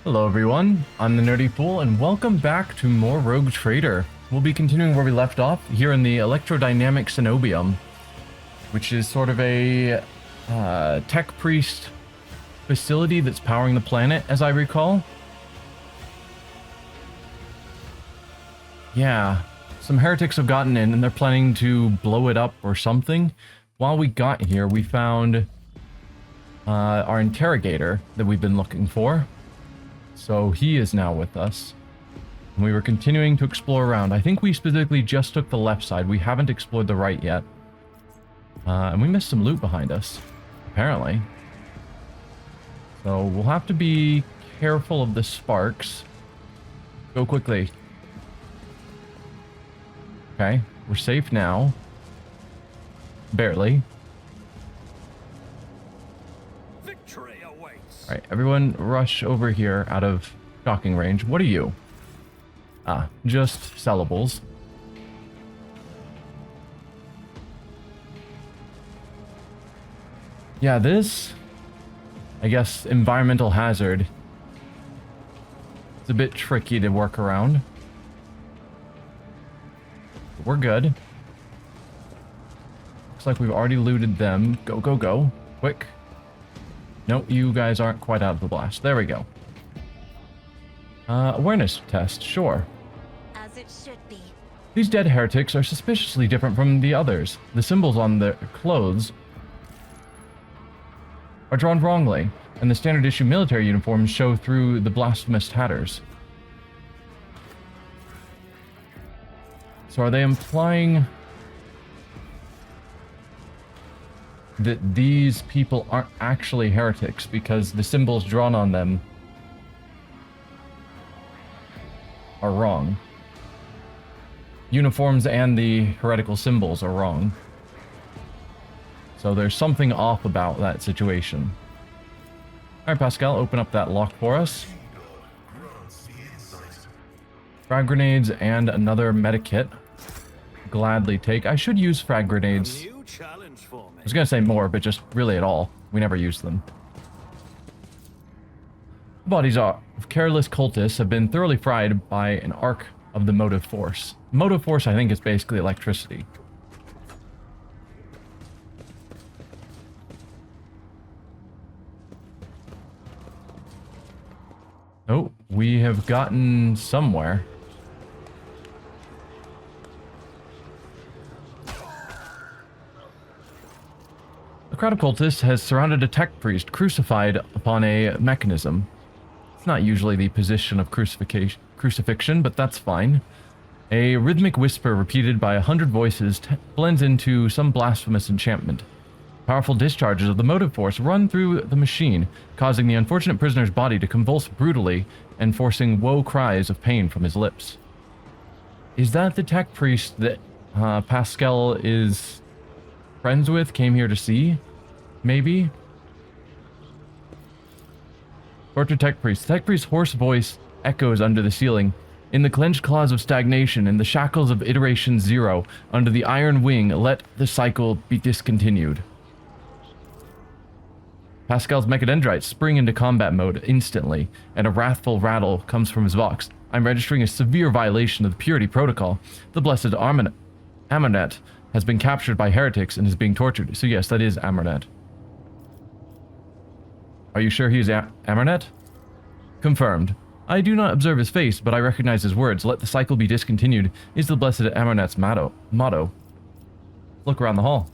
Hello everyone, I'm the Nerdy Fool and welcome back to more Rogue Trader. We'll be continuing where we left off here in the electrodynamic cenobium, which is sort of a tech priest facility that's powering the planet, as I recall. Yeah, some heretics have gotten in and they're planning to blow it up or something. While we got here, we found our interrogator that we've been looking for. So he is now with us. And we were continuing to explore around. I think we specifically just took the left side. We haven't explored the right yet. And we missed some loot behind us, apparently. So we'll have to be careful of the sparks. Go quickly. Okay, we're safe now. Barely. Alright, everyone rush over here out of shocking range. What are you? Ah, just sellables. Yeah, this, I guess, environmental hazard. It's a bit tricky to work around. But we're good. Looks like we've already looted them. Go, go, go. Quick. Nope, you guys aren't quite out of the blast. There we go. Awareness test, sure. As it should be. These dead heretics are suspiciously different from the others. The symbols on their clothes are drawn wrongly, and the standard issue military uniforms show through the blasphemous tatters. So are they implying that these people aren't actually heretics because the symbols drawn on them are wrong? Uniforms and the heretical symbols are wrong. So there's something off about that situation. Alright, Pascal, open up that lock for us. Frag grenades and another medikit. Gladly take. I should use frag grenades. I was gonna say more, but just really at all. We never use them. The bodies of careless cultists have been thoroughly fried by an arc of the motive force. Motive force, I think, is basically electricity. Oh, we have gotten somewhere. A crowd of cultists has surrounded a tech priest crucified upon a mechanism. It's not usually the position of crucifixion, but that's fine. A rhythmic whisper repeated by 100 voices blends into some blasphemous enchantment. Powerful discharges of the motive force run through the machine, causing the unfortunate prisoner's body to convulse brutally and forcing woe cries of pain from his lips. Is that the tech priest that Pascal is friends with, came here to see? Maybe? Tortured tech priest. Tech priest's hoarse voice echoes under the ceiling. In the clenched claws of stagnation, in the shackles of iteration zero, under the iron wing, let the cycle be discontinued. Pascal's mechadendrites spring into combat mode instantly, and a wrathful rattle comes from his vox. I'm registering a severe violation of the purity protocol. The blessed Amarnet has been captured by heretics and is being tortured. So yes, that is Amarnet. Are you sure he is Amarnet? Confirmed. I do not observe his face, but I recognize his words. Let the cycle be discontinued is the blessed Amarnet's motto. Look around the hall.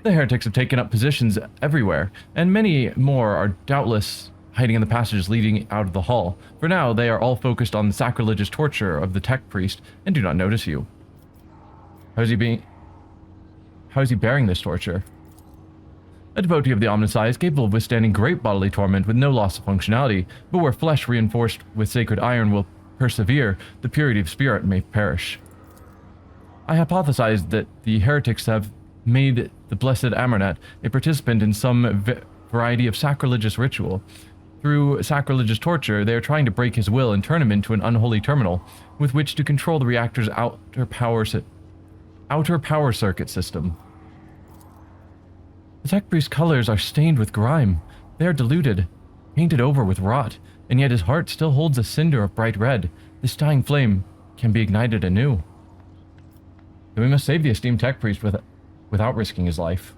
The heretics have taken up positions everywhere, and many more are doubtless hiding in the passages leading out of the hall. For now, they are all focused on the sacrilegious torture of the tech priest and do not notice you. How is he bearing this torture? A devotee of the Omnisci, capable of withstanding great bodily torment with no loss of functionality, but where flesh reinforced with sacred iron will persevere, the purity of spirit may perish. I hypothesized that the heretics have made the blessed Amarnet a participant in some variety of sacrilegious ritual. Through sacrilegious torture, they are trying to break his will and turn him into an unholy terminal with which to control the reactor's outer power circuit system. The tech priest's colors are stained with grime. They are diluted, painted over with rot. and yet his heart still holds a cinder of bright red. This dying flame can be ignited anew. Then we must save the esteemed tech priest without risking his life.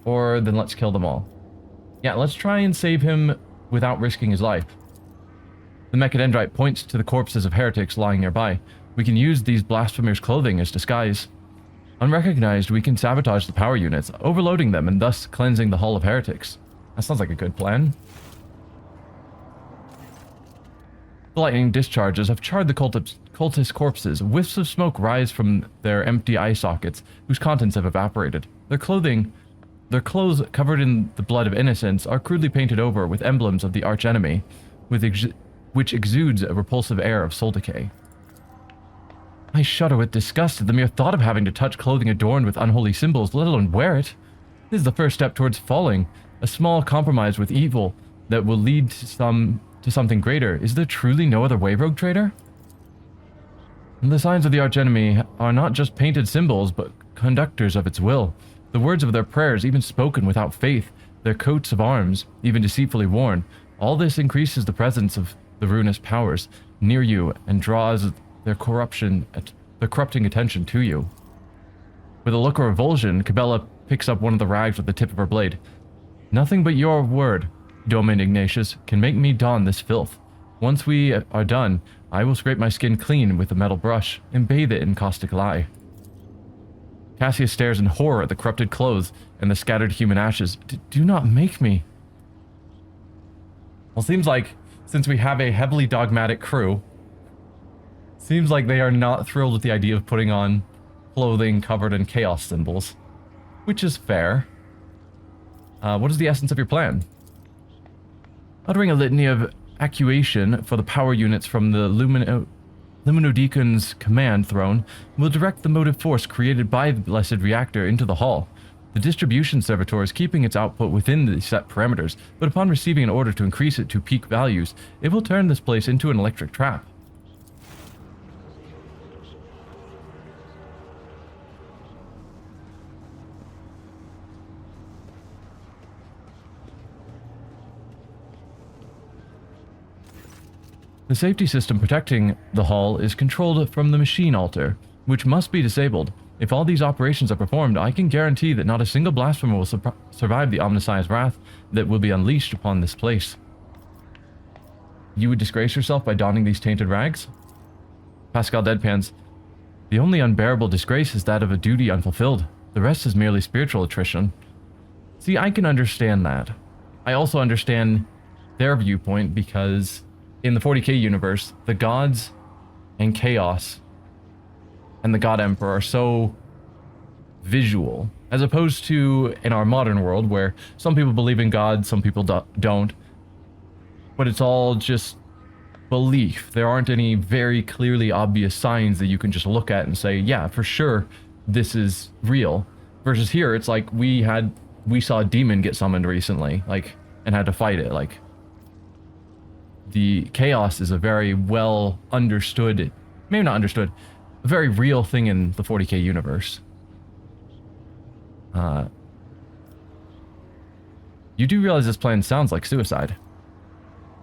Or then let's kill them all. Yeah, let's try and save him without risking his life. The mechadendrite points to the corpses of heretics lying nearby. We can use these blasphemers' clothing as disguise. Unrecognized, we can sabotage the power units, overloading them and thus cleansing the Hall of Heretics. That sounds like a good plan. The lightning discharges have charred the cultist corpses. Whiffs of smoke rise from their empty eye sockets, whose contents have evaporated. Their clothes covered in the blood of innocents are crudely painted over with emblems of the archenemy, which exudes a repulsive air of soul decay. I shudder with disgust at the mere thought of having to touch clothing adorned with unholy symbols, let alone wear it. This is the first step towards falling, a small compromise with evil that will lead to something greater. Is there truly no other way, rogue trader? The signs of the archenemy are not just painted symbols, but conductors of its will. The words of their prayers, even spoken without faith, their coats of arms, even deceitfully worn, all this increases the presence of the ruinous powers near you and draws their corrupting attention to you. With a look of revulsion, Cabela picks up one of the rags with the tip of her blade. Nothing but your word, Domin Ignatius, can make me don this filth. Once we are done, I will scrape my skin clean with a metal brush and bathe it in caustic lye. Cassius stares in horror at the corrupted clothes and the scattered human ashes. Do not make me. Well, seems like, since we have a heavily dogmatic crew, seems like they are not thrilled with the idea of putting on clothing covered in chaos symbols, which is fair. What is the essence of your plan? Uttering a litany of accuation for the power units from the Luminodeacon's command throne will direct the motive force created by the blessed reactor into the hall. The distribution servitor is keeping its output within the set parameters, but upon receiving an order to increase it to peak values, it will turn this place into an electric trap. The safety system protecting the hall is controlled from the machine altar, which must be disabled. If all these operations are performed, I can guarantee that not a single blasphemer will survive the Omnissiah's wrath that will be unleashed upon this place. You would disgrace yourself by donning these tainted rags? Pascal deadpans. The only unbearable disgrace is that of a duty unfulfilled. The rest is merely spiritual attrition. See, I can understand that. I also understand their viewpoint because in the 40k universe, the gods and chaos and the God Emperor are so visual, as opposed to in our modern world where some people believe in God, some people don't, but it's all just belief. There aren't any very clearly obvious signs that you can just look at and say, yeah, for sure, this is real. Versus here, it's like we saw a demon get summoned recently, like, and had to fight it, like. The chaos is a very well understood, maybe not understood, a very real thing in the 40k universe. You do realize this plan sounds like suicide.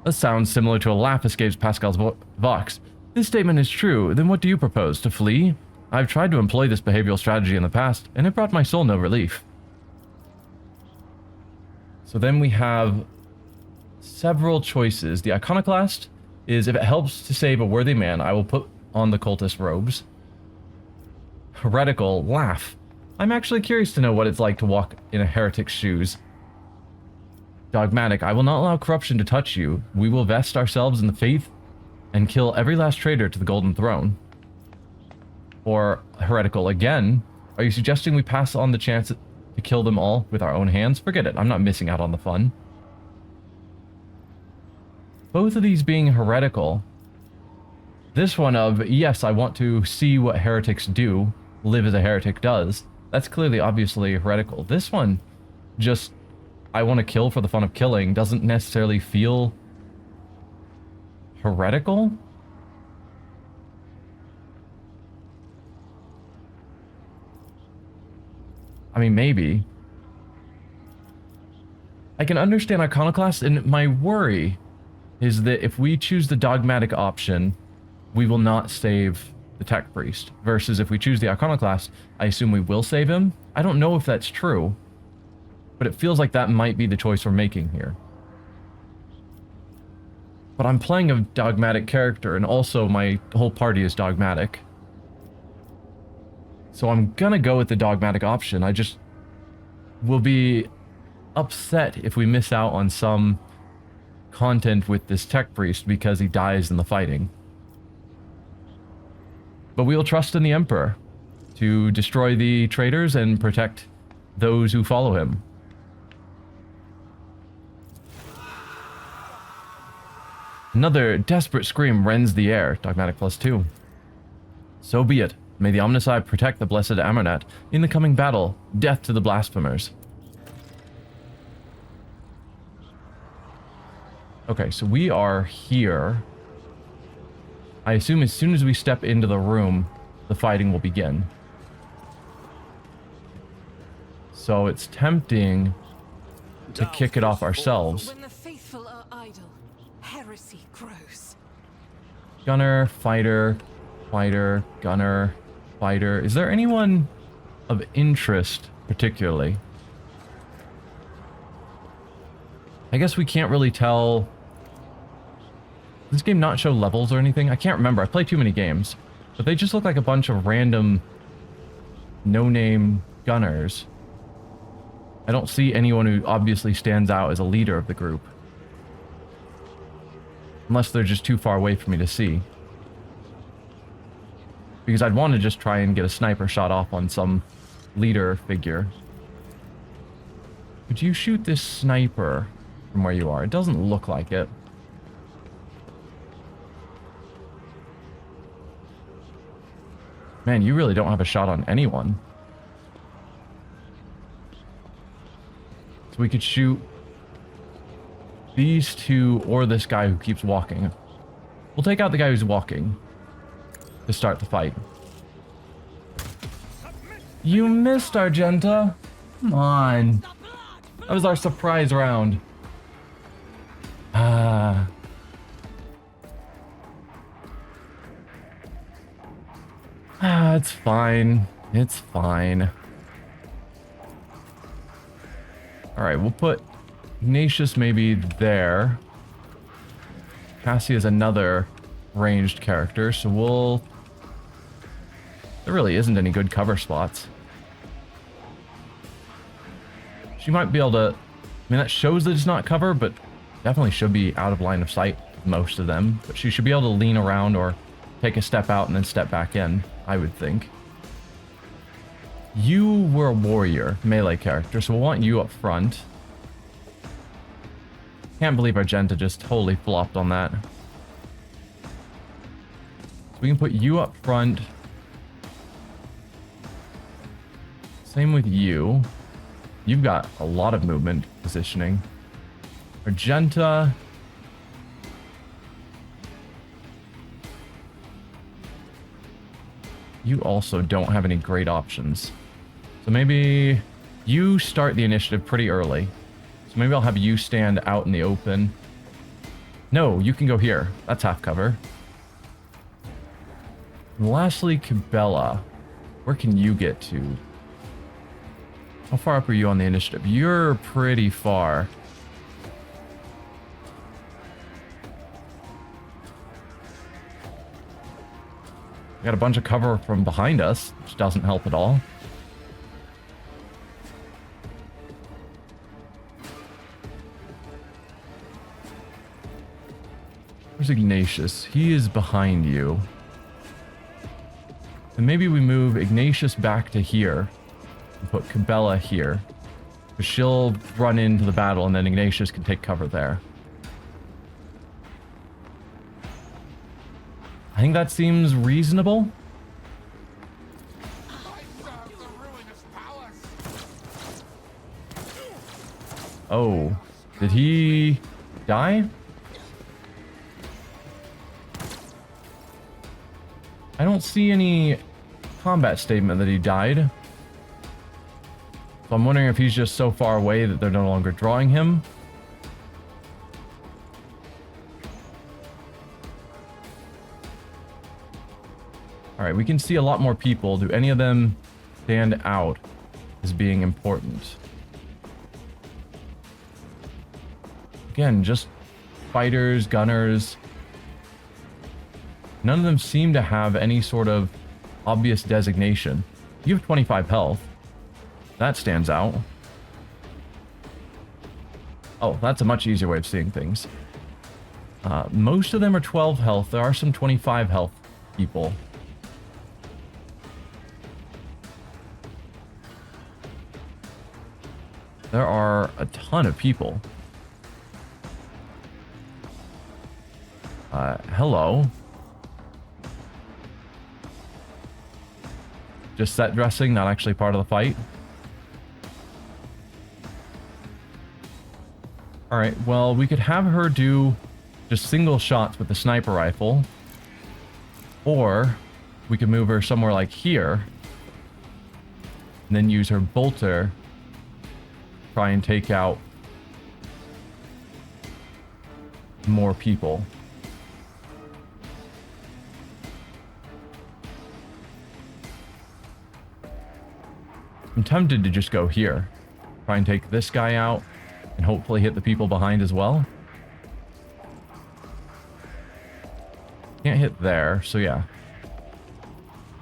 This sounds similar to a laugh escapes Pascal's vox. This statement is true, then what do you propose? To flee? I've tried to employ this behavioral strategy in the past, and it brought my soul no relief. So then we have several choices. The iconoclast is, if it helps to save a worthy man, I will put on the cultist robes. Heretical, laugh. I'm actually curious to know what it's like to walk in a heretic's shoes. Dogmatic, I will not allow corruption to touch you. We will vest ourselves in the faith and kill every last traitor to the Golden Throne. Or heretical again, are you suggesting we pass on the chance to kill them all with our own hands? Forget it, I'm not missing out on the fun. Both of these being heretical. This one of, yes, I want to see what heretics do, live as a heretic does. That's clearly, obviously heretical. This one, just, I want to kill for the fun of killing, doesn't necessarily feel heretical. I mean, maybe. I can understand iconoclasts, and my worry is that if we choose the dogmatic option, we will not save the tech priest. Versus if we choose the iconoclast, I assume we will save him. I don't know if that's true, but it feels like that might be the choice we're making here. But I'm playing a dogmatic character, and also my whole party is dogmatic. So I'm gonna go with the dogmatic option. I just will be upset if we miss out on some content with this tech priest because he dies in the fighting. But we'll trust in the Emperor to destroy the traitors and protect those who follow him. Another desperate scream rends the air. Dogmatic +2. So be it. May the Omnicide protect the blessed Amarnet in the coming battle. Death to the blasphemers. Okay, so we are here. I assume as soon as we step into the room, the fighting will begin. So it's tempting to kick it off ourselves. When the faithful are idle, heresy grows. Gunner, fighter, fighter, gunner, fighter. Is there anyone of interest particularly? I guess we can't really tell. Does this game not show levels or anything? I can't remember. I play too many games. But they just look like a bunch of random no-name gunners. I don't see anyone who obviously stands out as a leader of the group. Unless they're just too far away for me to see. Because I'd want to just try and get a sniper shot off on some leader figure. Would you shoot this sniper from where you are? It doesn't look like it. Man, you really don't have a shot on anyone. So we could shoot these two or this guy who keeps walking. We'll take out the guy who's walking to start the fight. You missed, Argenta. Come on. That was our surprise round. It's fine. It's fine. Alright, we'll put Ignatius maybe there. Cassie is another ranged character, so we'll... There really isn't any good cover spots. She might be able to... I mean, that shows that it's not cover, but definitely should be out of line of sight, most of them. But she should be able to lean around or take a step out and then step back in, I would think. You were a warrior, melee character, so we'll want you up front. Can't believe Argenta just totally flopped on that. So we can put you up front. Same with you. You've got a lot of movement positioning. Argenta. You also don't have any great options. So maybe you start the initiative pretty early. So maybe I'll have you stand out in the open. No, you can go here. That's half cover. And lastly, Cabela. Where can you get to? How far up are you on the initiative? You're pretty far. We got a bunch of cover from behind us, which doesn't help at all. Where's Ignatius? He is behind you. And maybe we move Ignatius back to here. And put Cabela here. Because she'll run into the battle and then Ignatius can take cover there. I think that seems reasonable. Oh, did he die? I don't see any combat statement that he died. So I'm wondering if he's just so far away that they're no longer drawing him. Alright, we can see a lot more people. Do any of them stand out as being important? Again, just fighters, gunners. None of them seem to have any sort of obvious designation. You have 25 health. That stands out. Oh, that's a much easier way of seeing things. Most of them are 12 health. There are some 25 health people. There are a ton of people. Hello. Just set dressing, not actually part of the fight. Alright, well, we could have her do just single shots with the sniper rifle. Or we could move her somewhere like here. And then use her bolter. Try and take out more people. I'm tempted to just go here. Try and take this guy out. And hopefully hit the people behind as well. Can't hit there, so yeah.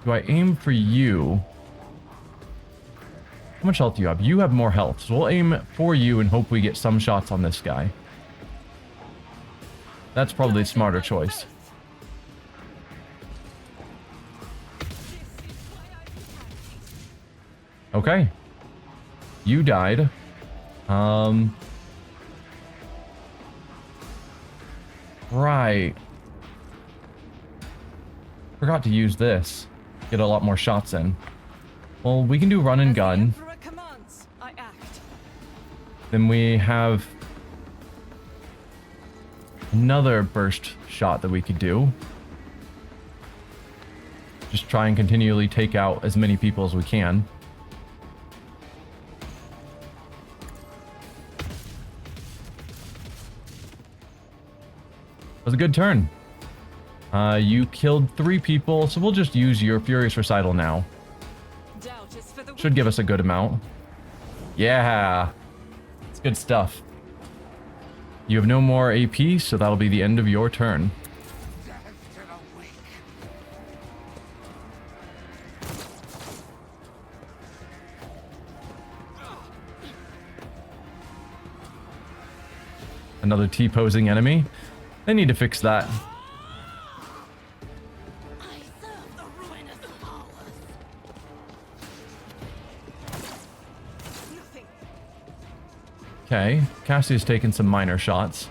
Do I aim for you? How much health do you have? You have more health, so we'll aim for you and hope we get some shots on this guy. That's probably a smarter choice. Okay. You died. Right. Forgot to use this. Get a lot more shots in. Well, we can do run and gun. Then we have another burst shot that we could do. Just try and continually take out as many people as we can. That was a good turn. You killed 3 people, so we'll just use your Furious Recital now. Should give us a good amount. Yeah. It's good stuff. You have no more AP, so that'll be the end of your turn. Another T-posing enemy. They need to fix that. Okay, Cassie's taken some minor shots.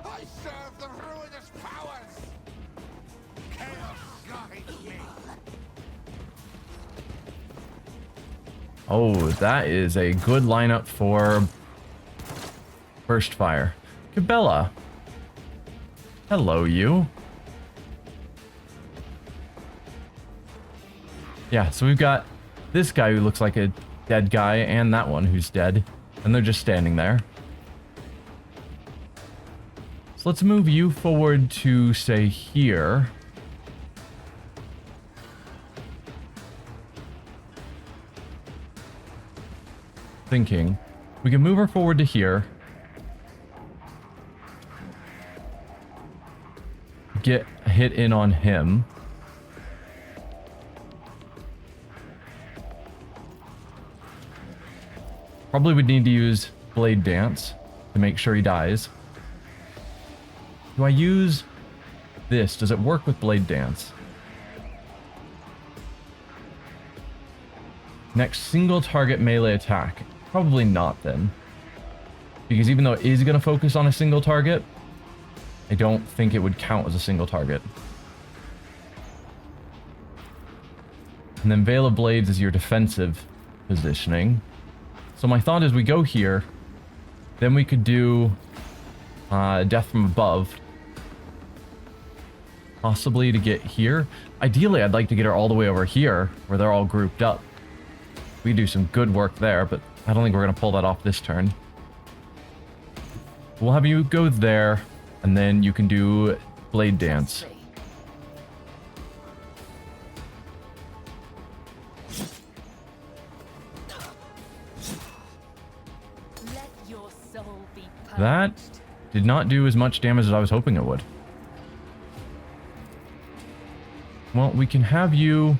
I serve the ruinous powers. Chaos guides me. Oh, that is a good lineup for burst fire. Cabela. Hello, you. Yeah, so we've got this guy who looks like a dead guy and that one who's dead. And they're just standing there. So let's move you forward to, say, here. Thinking. We can move her forward to here. Get a hit in on him. Probably would need to use Blade Dance to make sure he dies. Do I use this? Does it work with Blade Dance? Next single target melee attack. Probably not then. Because even though it is going to focus on a single target, I don't think it would count as a single target. And then Veil of Blades is your defensive positioning. So my thought is we go here, then we could do Death from Above. Possibly to get here. Ideally, I'd like to get her all the way over here, where they're all grouped up. We do some good work there, but I don't think we're going to pull that off this turn. We'll have you go there, and then you can do Blade Dance. That did not do as much damage as I was hoping it would. Well, we can have you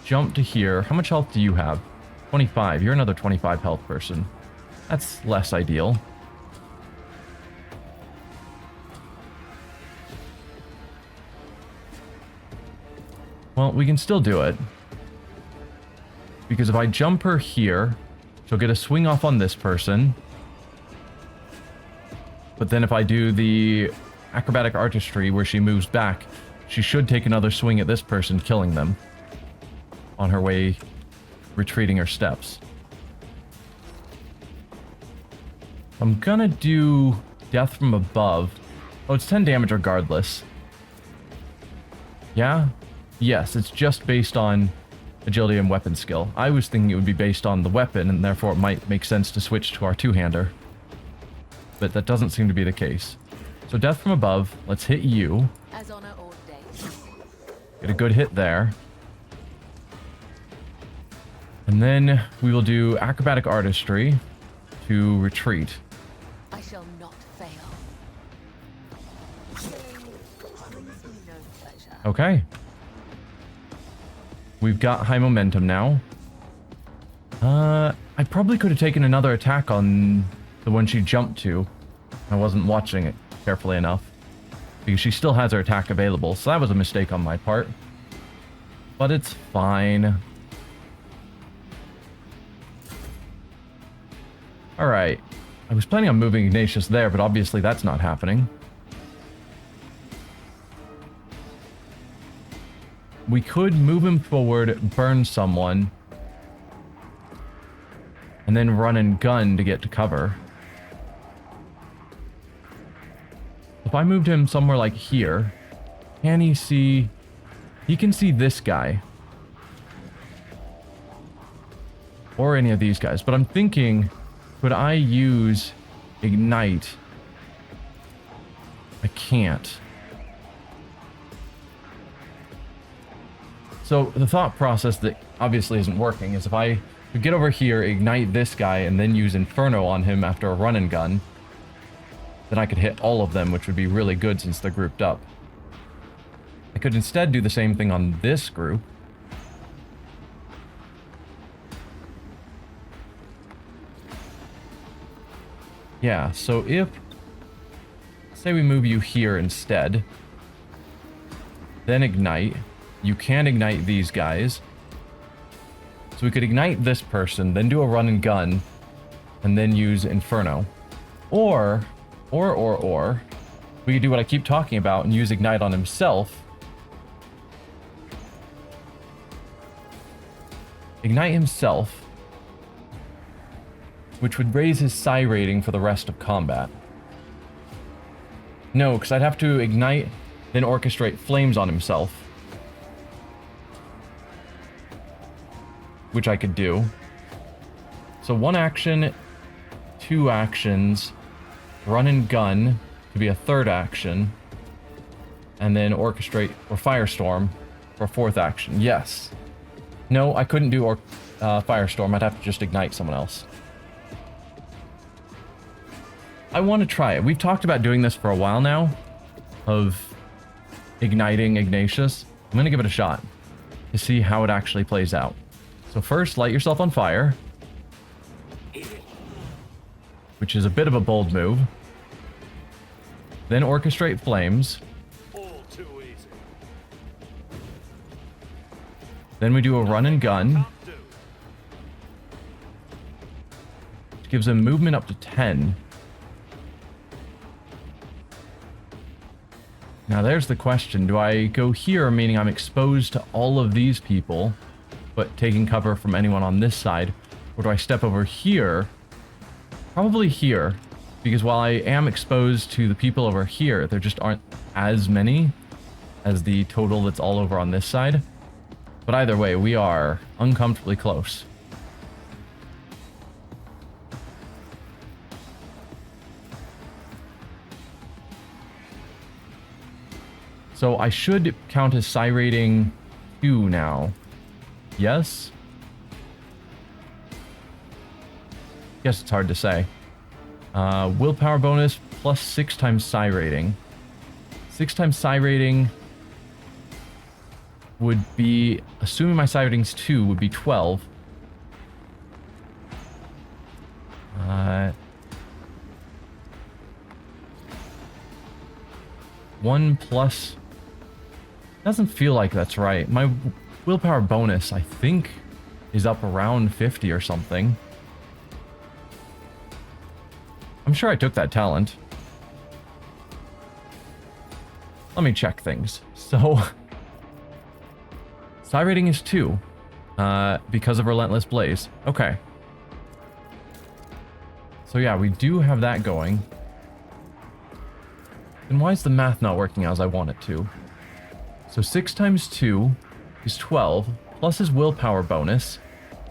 jump to here. How much health do you have? 25. You're another 25 health person. That's less ideal. Well, we can still do it. Because if I jump her here, she'll get a swing off on this person. But then if I do the acrobatic artistry where she moves back, she should take another swing at this person, killing them on her way retreating her steps. I'm gonna do death from above. Oh, it's 10 damage regardless. Yeah? Yes, it's just based on agility and weapon skill. I was thinking it would be based on the weapon, and therefore it might make sense to switch to our two-hander. But that doesn't seem to be the case. So death from above, let's hit you. As honor ordained. Get a good hit there. And then we will do acrobatic artistry to retreat. I shall not fail. Killing brings me no pleasure. Okay. We've got high momentum now. I probably could have taken another attack on the one she jumped to. I wasn't watching it carefully enough. Because she still has her attack available, so that was a mistake on my part. But it's fine. Alright. I was planning on moving Ignatius there, but obviously that's not happening. We could move him forward, burn someone, and then run and gun to get to cover. If I moved him somewhere like here, can he see... He can see this guy. Or any of these guys. But I'm thinking, could I use Ignite? I can't. So the thought process that obviously isn't working is if I could get over here, ignite this guy, and then use Inferno on him after a run and gun, then I could hit all of them, which would be really good since they're grouped up. I could instead do the same thing on this group. Yeah, so if... say we move you here instead, then ignite. You can ignite these guys. So we could ignite this person, then do a run and gun, and then use Inferno. Or, we could do what I keep talking about and use Ignite on himself. Ignite himself, which would raise his psi rating for the rest of combat. No, because I'd have to ignite, then orchestrate flames on himself. Which I could do. So 1 action, 2 actions, run and gun to be a 3rd action, and then orchestrate or firestorm for a 4th action. Yes. No, I couldn't do firestorm. I'd have to just ignite someone else. I want to try it. We've talked about doing this for a while now, of igniting Ignatius. I'm going to give it a shot to see how it actually plays out. So first, light yourself on fire, which is a bit of a bold move. Then orchestrate flames. All too easy. Then we do a run and gun, which gives him movement up to 10. Now there's the question. Do I go here, meaning I'm exposed to all of these people, but taking cover from anyone on this side? Or do I step over here? Probably here, because while I am exposed to the people over here, there just aren't as many as the total that's all over on this side. But either way, we are uncomfortably close. So I should count as psi rating 2 now. Yes? Guess it's hard to say. Willpower bonus plus 6 times psi rating. 6 times psi rating would be, assuming my psi rating's 2, would be 12. 1 plus... Doesn't feel like that's right. My willpower bonus, I think, is up around 50 or something. I'm sure I took that talent. Let me check things. So, psi rating is 2, because of Relentless Blaze. Okay. So yeah, we do have that going. Then why is the math not working as I want it to? So 6 times 2 is 12, plus his willpower bonus,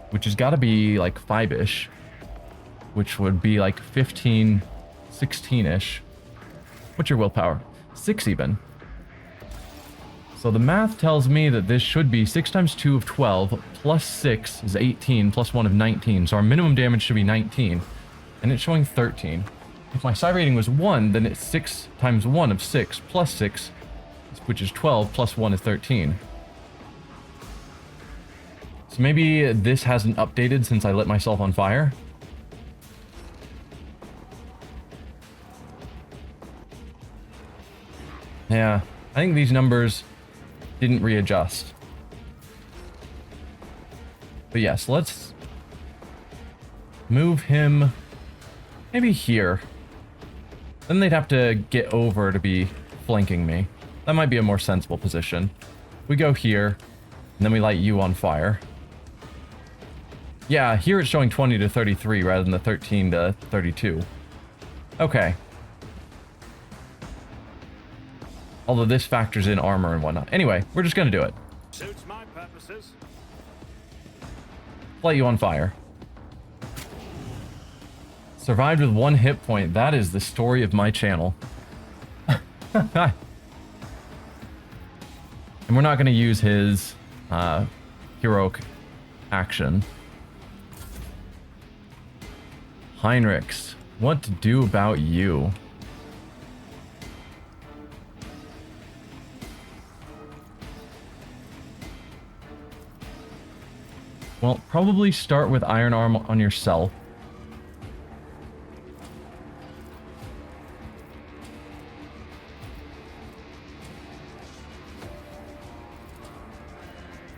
which has got to be like 5-ish, which would be like 15, 16-ish. What's your willpower? 6 even. So the math tells me that this should be 6 times 2 of 12, plus 6 is 18, plus 1 of 19. So our minimum damage should be 19, and it's showing 13. If my psi rating was 1, then it's 6 times 1 of 6, plus 6, which is 12, plus 1 is 13. So maybe this hasn't updated since I lit myself on fire. Yeah, I think these numbers didn't readjust. But yes, let's move him maybe here. Then they'd have to get over to be flanking me. That might be a more sensible position. We go here, and then we light you on fire. Yeah, here it's showing 20 to 33 rather than the 13 to 32. Okay. Although this factors in armor and whatnot. Anyway, we're just gonna do it. Suits my purposes. Light you on fire. Survived with 1 hit point. That is the story of my channel. And we're not going to use his heroic action. Heinrichs, what to do about you? Well, probably start with Iron Arm on yourself.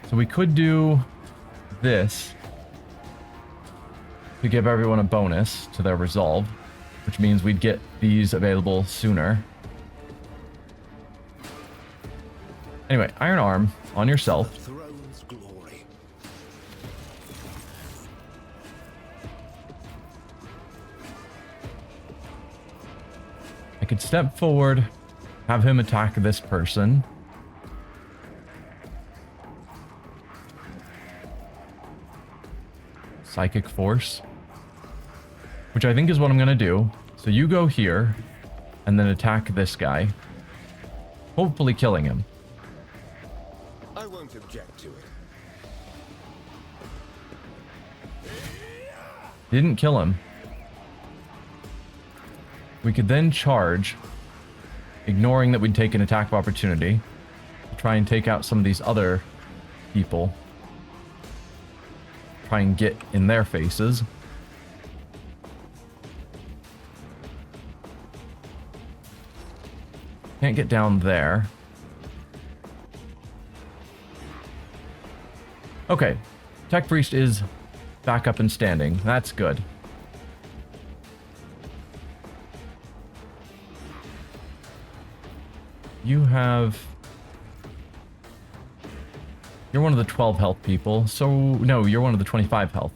So we could do this to give everyone a bonus to their resolve, which means we'd get these available sooner. Anyway, Iron Arm on yourself. I could step forward, have him attack this person. Psychic Force, which I think is what I'm going to do. So you go here, and then attack this guy, hopefully killing him. I won't object to it. Didn't kill him. We could then charge, ignoring that we'd take an attack of opportunity, to try and take out some of these other people. Try and get in their faces. Can't get down there. Okay. Tech Priest is back up and standing. That's good. You have... You're one of the 12 health people, so... No, you're one of the 25 health.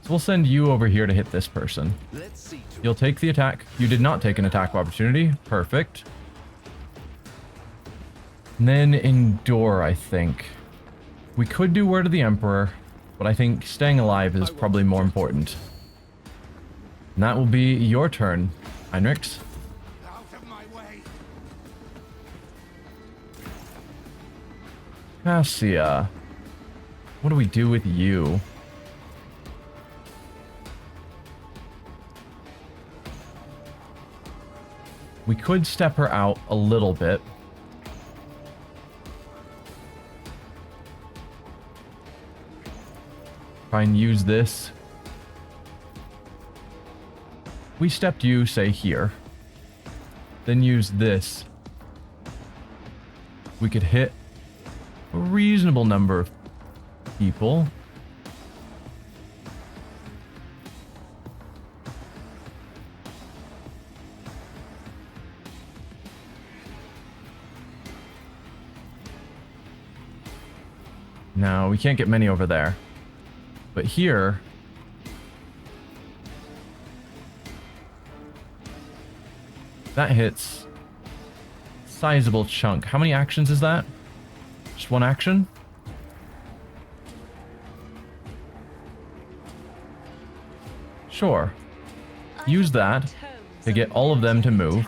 So we'll send you over here to hit this person. Let's see. You'll take the attack. You did not take an attack of opportunity. Perfect. And then endure, I think. We could do Word of the Emperor, but I think staying alive is probably more important. And that will be your turn, Heinrichs. Out of my way. Cassia. What do we do with you? We could step her out a little bit. Try and use this. We stepped you, say, here. Then use this. We could hit a reasonable number of people. No, we can't get many over there. But here... that hits sizable chunk. How many actions is that? Just one action? Sure. Use that to get all of them to move.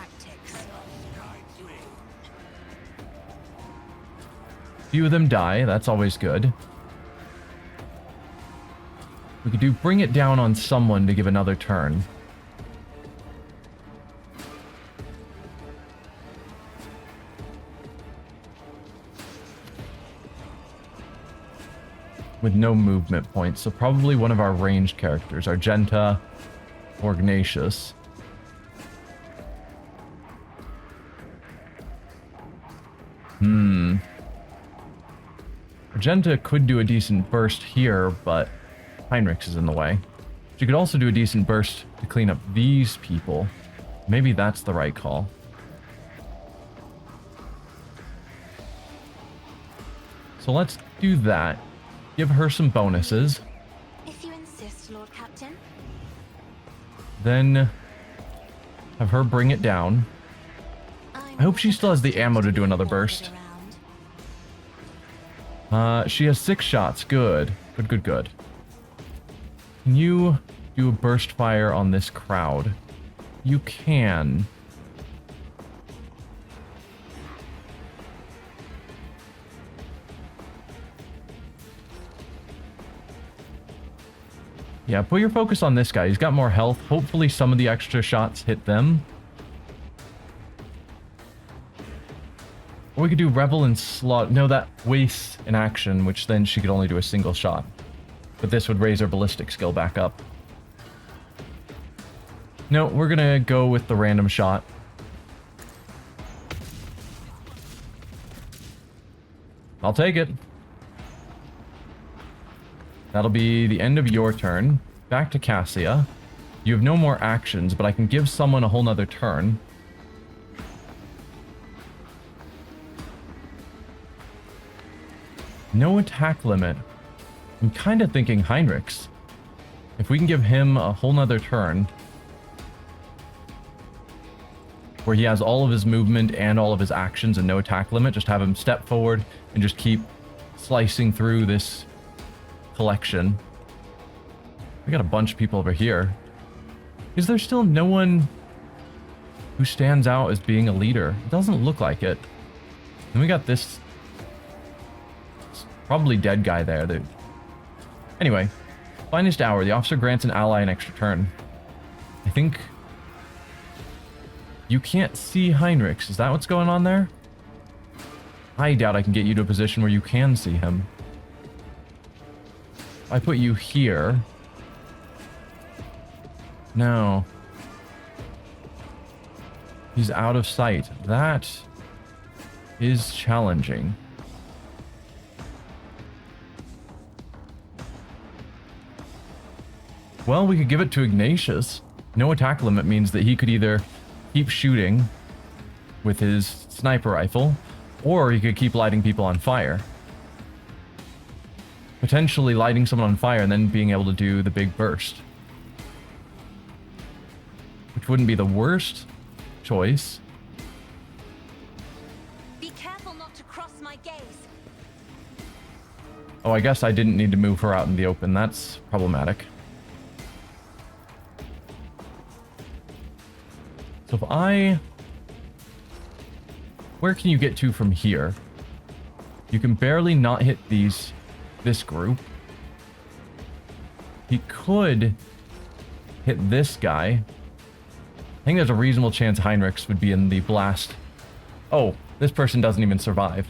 Few of them die, that's always good. We could do bring it down on someone to give another turn. With no movement points, so probably one of our ranged characters, Argenta or Ignatius. Argenta could do a decent burst here, but Heinrichs is in the way. She could also do a decent burst to clean up these people. Maybe that's the right call. So let's do that. Give her some bonuses. If you insist, Lord Captain. Then have her bring it down. I hope she still has the ammo to do another burst. She has 6 shots. Good. Good. Can you do a burst fire on this crowd? You can. Yeah, put your focus on this guy. He's got more health. Hopefully some of the extra shots hit them. Or we could do Revel and Slot. No, that wastes an action, which then she could only do a single shot. But this would raise her ballistic skill back up. No, we're gonna go with the random shot. I'll take it. That'll be the end of your turn. Back to Cassia. You have no more actions, but I can give someone a whole nother turn. No attack limit. I'm kind of thinking Heinrichs. If we can give him a whole nother turn, where he has all of his movement and all of his actions and no attack limit, just have him step forward and just keep slicing through this collection. We got a bunch of people over here. Is there still no one who stands out as being a leader? It doesn't look like it. And we got this probably dead guy there. Anyway, finest hour. The officer grants an ally an extra turn. I think you can't see Heinrichs. Is that what's going on there? I doubt I can get you to a position where you can see him. I put you here. No. He's out of sight. That is challenging. Well, we could give it to Ignatius. No attack limit means that he could either keep shooting with his sniper rifle, or he could keep lighting people on fire. Potentially lighting someone on fire and then being able to do the big burst. Which wouldn't be the worst choice. Be careful not to cross my gaze. Oh, I guess I didn't need to move her out in the open. That's problematic. So if I... Where can you get to from here? You can barely not hit this group. He could hit this guy. I think there's a reasonable chance Heinrichs would be in the blast. Oh, this person doesn't even survive.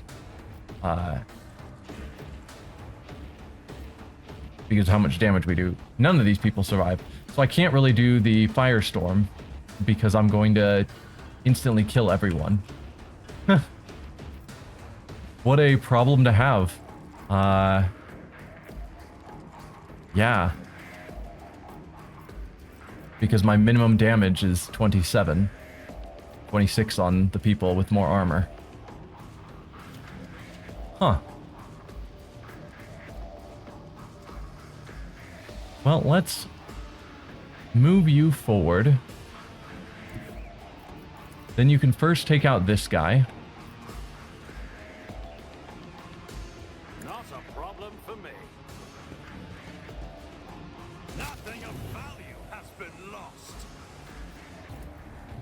Because of how much damage we do. None of these people survive. So I can't really do the firestorm because I'm going to instantly kill everyone. What a problem to have. Yeah. Because my minimum damage is 27. 26 on the people with more armor. Huh. Well, let's move you forward. Then you can first take out this guy. Not a problem for me. Nothing of value has been lost.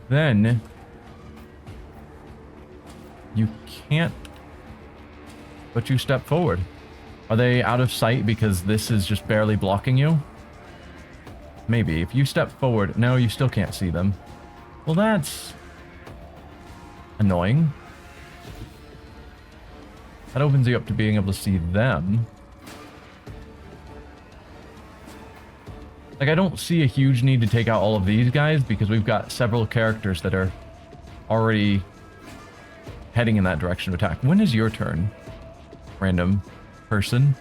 Then you can't, but you step forward. Are they out of sight because this is just barely blocking you? Maybe. If you step forward, no, you still can't see them. Well, that's annoying. That opens you up to being able to see them. Like, I don't see a huge need to take out all of these guys because we've got several characters that are already heading in that direction of attack. When is your turn? Random person.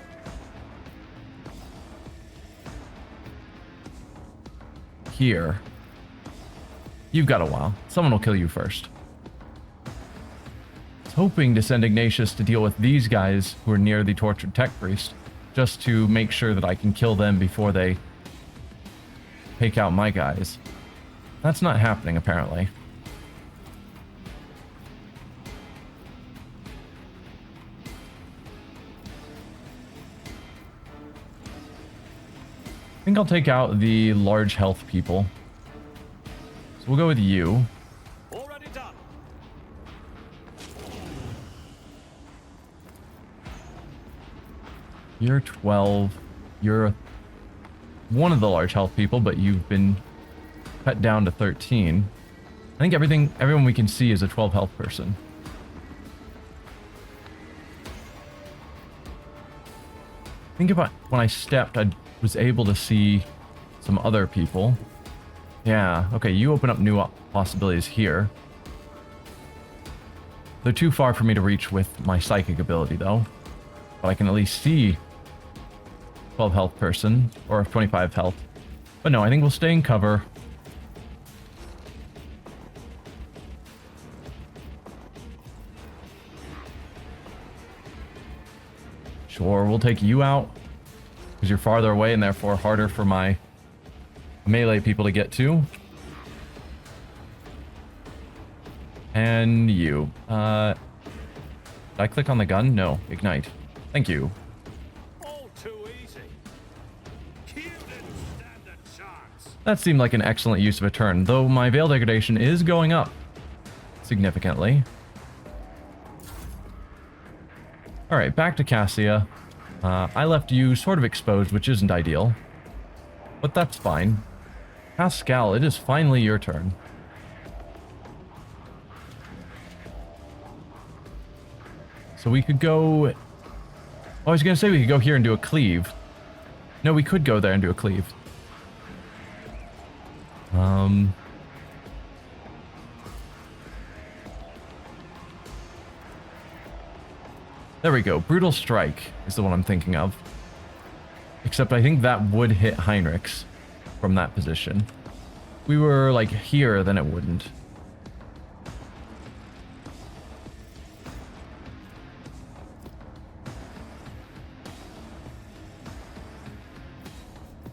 Here. You've got a while. Someone will kill you first. I was hoping to send Ignatius to deal with these guys who are near the tortured tech priest, just to make sure that I can kill them before they take out my guys. That's not happening, apparently. I think I'll take out the large health people. So we'll go with you. Already done. You're 12. You're one of the large health people, but you've been cut down to 13. I think everyone we can see is a 12 health person. Think about when I stepped, I was able to see some other people. Yeah, okay, you open up new possibilities here. They're too far for me to reach with my psychic ability, though. But I can at least see 12 health person, or 25 health. But no, I think we'll stay in cover. Sure, we'll take you out. Because you're farther away and therefore harder for my melee people to get to. And you. Did I click on the gun? No. Ignite. Thank you. All too easy. You didn't stand a chance. That seemed like an excellent use of a turn, though my veil degradation is going up significantly. Alright, back to Cassia. I left you sort of exposed, which isn't ideal. But that's fine. Pascal, it is finally your turn. So we could go... Oh, I was going to say we could go here and do a cleave. No, we could go there and do a cleave. There we go. Brutal Strike is the one I'm thinking of. Except I think that would hit Heinrichs from that position. If we were like here, then it wouldn't.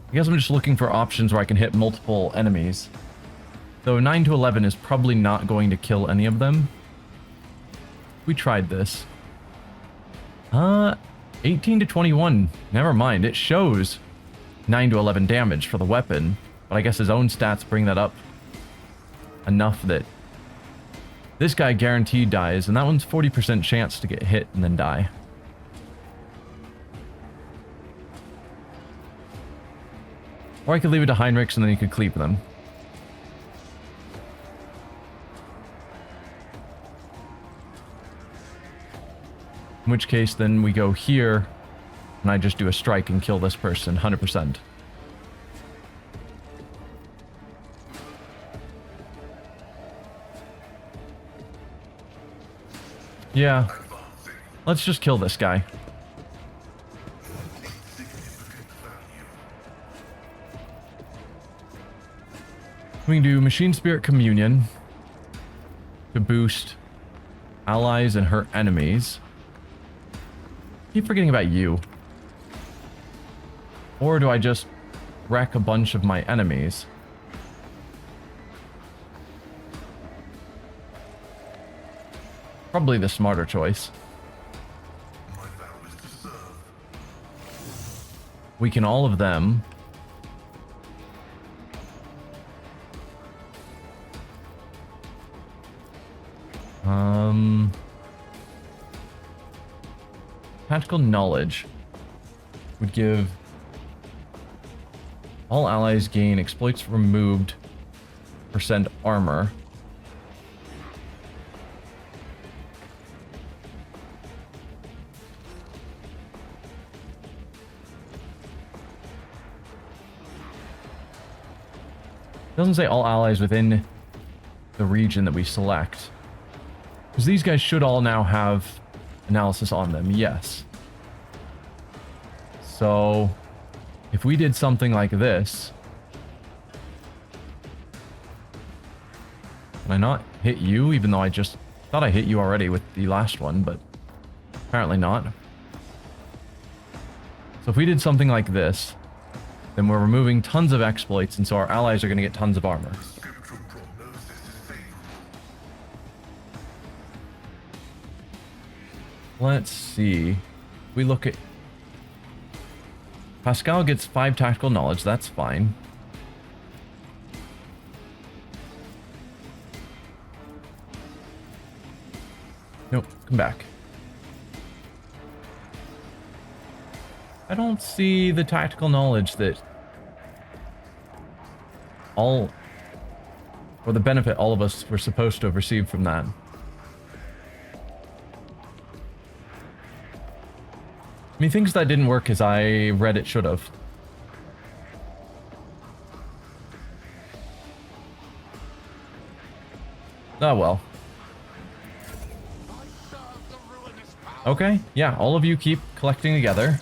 I guess I'm just looking for options where I can hit multiple enemies. Though 9 to 11 is probably not going to kill any of them. We tried this. 18 to 21. Never mind. It shows 9 to 11 damage for the weapon. But I guess his own stats bring that up enough that this guy guaranteed dies. And that one's 40% chance to get hit and then die. Or I could leave it to Heinrichs and then he could cleave them. In which case, then we go here, and I just do a strike and kill this person, 100%. Yeah. Let's just kill this guy. We can do Machine Spirit Communion to boost allies and hurt enemies. Keep forgetting about you. Or do I just wreck a bunch of my enemies? Probably the smarter choice. Weaken all of them. Tactical knowledge would give all allies gain exploits removed % armor. Doesn't say all allies within the region that we select. Because these guys should all now have analysis on them, yes. So, if we did something like this... Can I not hit you, even though I just thought I hit you already with the last one, but apparently not. So if we did something like this, then we're removing tons of exploits, and so our allies are going to get tons of armor. Let's see. We look at... Pascal gets 5 tactical knowledge, that's fine. Nope, come back. I don't see the tactical knowledge that all... or the benefit all of us were supposed to have received from that. I mean, things that didn't work as I read it should have. Oh well. Okay, yeah, all of you keep collecting together.